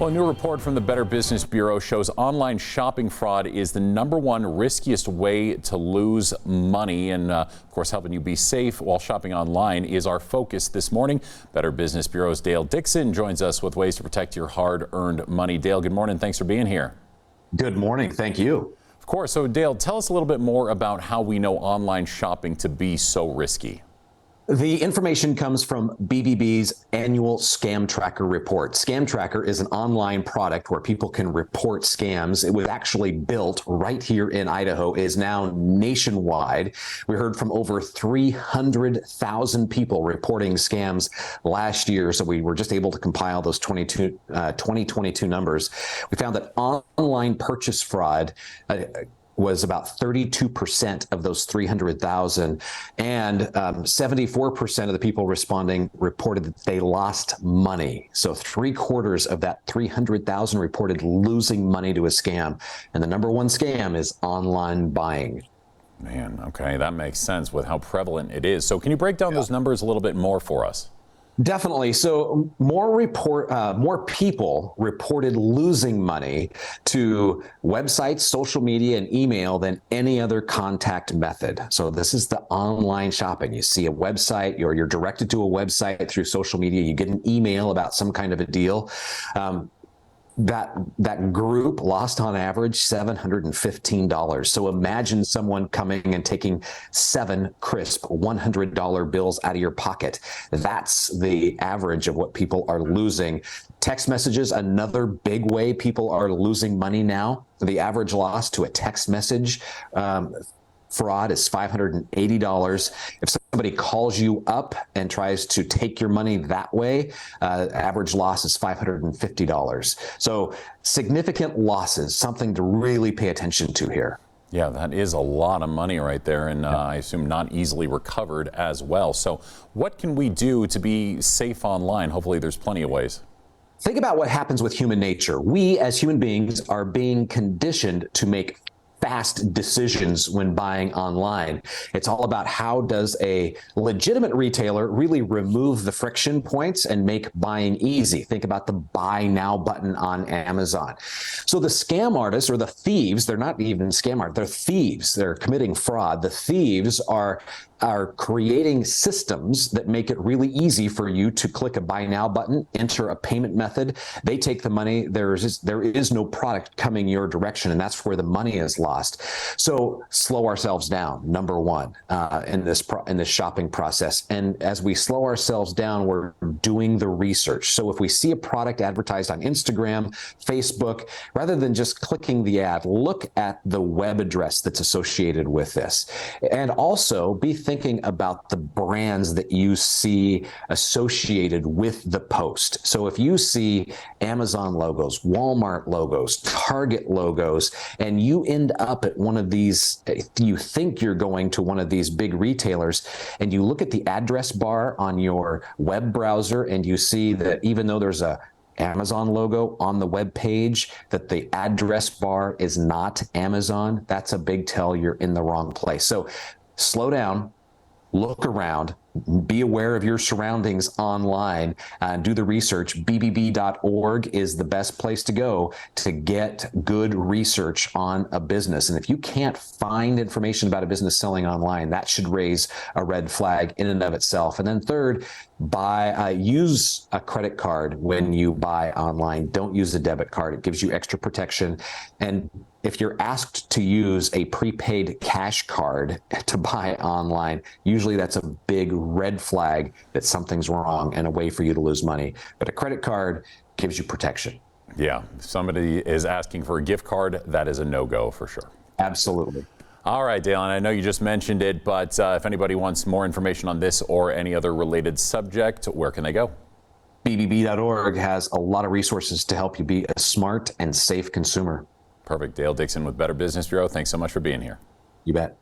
Well, a new report from the Better Business Bureau shows online shopping fraud is the #1 riskiest way to lose money. And of course, helping you be safe while shopping online is our focus this morning. Better Business Bureau's Dale Dixon joins us with ways to protect your hard-earned money. Dale, good morning. Thanks for being here. Good morning. Thank you. Of course. So, Dale, tell us a little bit more about how we know online shopping to be so risky. The information comes from BBB's annual Scam Tracker report. Scam Tracker is an online product where people can report scams. It was actually built right here in Idaho, is now nationwide. We heard from over 300,000 people reporting scams last year, so we were just able to compile those 2022 numbers. We found that online purchase fraud was about 32% of those 300,000, and 74% of the people responding reported that they lost money. So 3/4 of that 300,000 reported losing money to a scam. And the #1 scam is online buying. Man, okay, that makes sense with how prevalent it is. So can you break down those numbers a little bit more for us? Definitely. So more people reported losing money to websites, social media, and email than any other contact method. So this is the online shopping. You see a website, you're directed to a website through social media, you get an email about some kind of a deal. That group lost on average $715. So imagine someone coming and taking 7 crisp $100 bills out of your pocket. That's the average of what people are losing. Text messages, another big way people are losing money now. The average loss to a text message fraud is $580. If somebody calls you up and tries to take your money that way, average loss is $550. So significant losses, something to really pay attention to here. Yeah, that is a lot of money right there, and I assume not easily recovered as well. So what can we do to be safe online? Hopefully there's plenty of ways. Think about what happens with human nature. We as human beings are being conditioned to make fast decisions when buying online. It's all about how does a legitimate retailer really remove the friction points and make buying easy. Think about the buy now button on Amazon. So the scam artists, or the thieves, they're not even scam artists, they're thieves. They're committing fraud. The thieves are creating systems that make it really easy for you to click a buy now button, enter a payment method. They take the money. There is no product coming your direction, and that's where the money is lost. So slow ourselves down, #1, in this shopping process. And as we slow ourselves down, we're doing the research. So if we see a product advertised on Instagram, Facebook, rather than just clicking the ad, look at the web address that's associated with this. And also be thinking about the brands that you see associated with the post. So if you see Amazon logos, Walmart logos, Target logos, and you end up at one of these, you think you're going to one of these big retailers, and you look at the address bar on your web browser and you see that even though there's a Amazon logo on the web page, that the address bar is not Amazon, that's a big tell you're in the wrong place. So slow down, look around, be aware of your surroundings online, do the research. BBB.org is the best place to go to get good research on a business. And if you can't find information about a business selling online, that should raise a red flag in and of itself. And then third, use a credit card when you buy online. Don't use a debit card. It gives you extra protection. And if you're asked to use a prepaid cash card to buy online, usually that's a big red flag that something's wrong and a way for you to lose money. But a credit card gives you protection. Yeah, if somebody is asking for a gift card, that is a no-go for sure. Absolutely. All right, Dale, and I know you just mentioned it, but if anybody wants more information on this or any other related subject, where can they go? BBB.org has a lot of resources to help you be a smart and safe consumer. Perfect. Dale Dixon with Better Business Bureau. Thanks so much for being here. You bet.